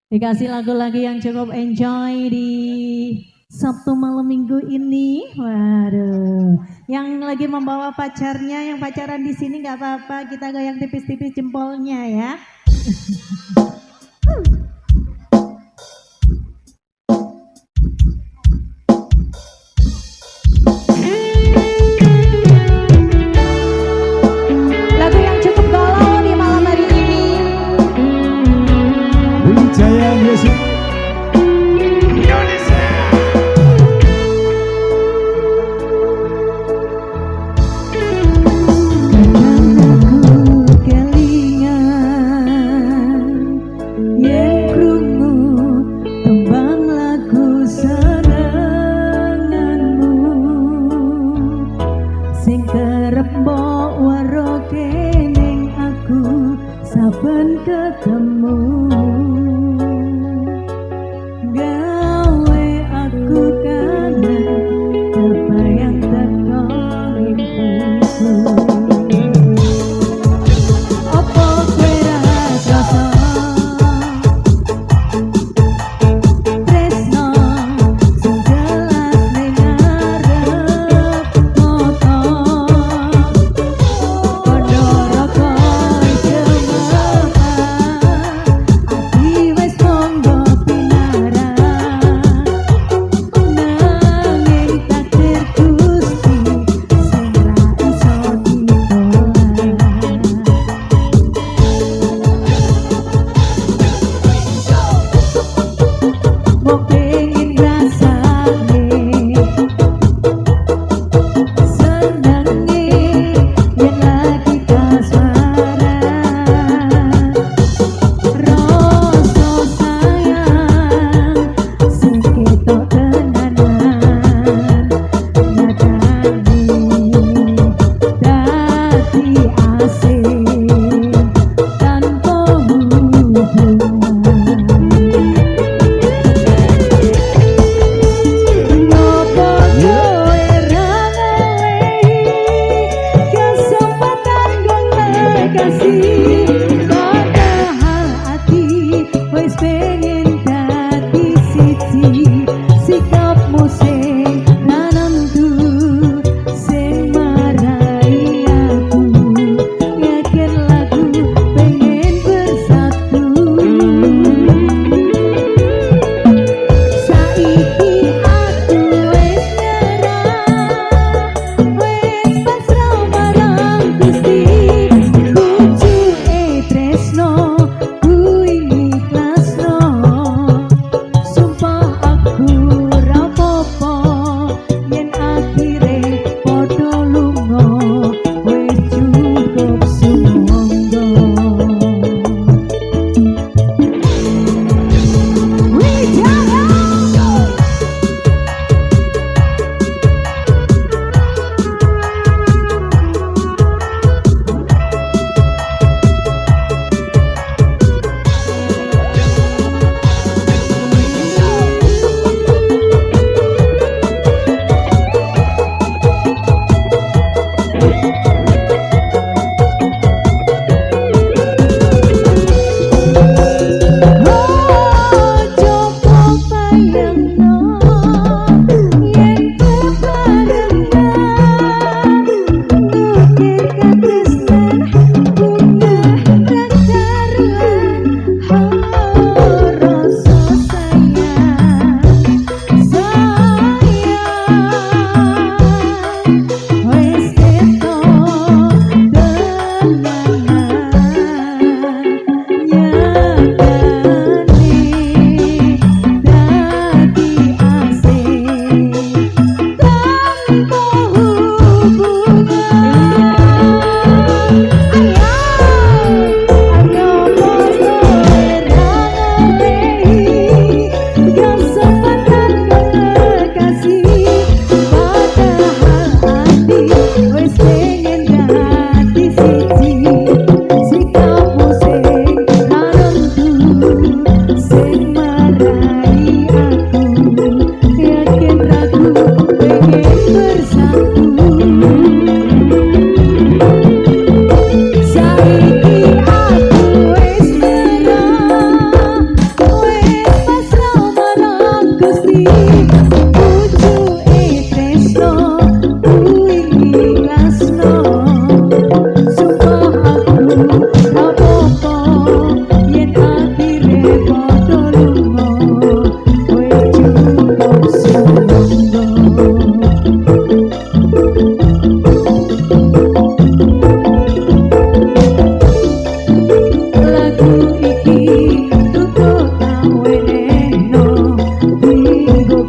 Dikasih lagu-lagu yang cukup enjoy di Sabtu malam minggu ini. Waduh, yang lagi membawa pacarnya, yang pacaran di sini nggak apa-apa, kita goyang tipis-tipis jempolnya ya. Lagu yang cukup galau di malam hari ini. Wijaya Music Indonesia. Aku kelingan yen krungu tembang lagu senenganmu sing kerep mbok waro kening aku saben ketemu. Gawe aku kangen kebayang teko mimpiku. Opo kowe ra krasa tresno sing jelas ning arep mata padha rokok jemekan ati wis monggo pinara nanging takdir Gusti sing ra iso ditolak. Mau pengen rasane senenge yen lagi kasmaran rasa sayang sing ketok tenanan nyatane dadi asing tanpa hubungan. Ngopo kowe ra ngelehi kesempatan komunikasi padahal ati wis pengen dadi siji sikapmu sing nanentu sing marai aku yakin lagu pengen bersatu. Saiki aku wis nyerah, wis pasrah marang Gusti. Kucuke tresno, ku ikhlasno Lagu iki tutuk awene no, dinggo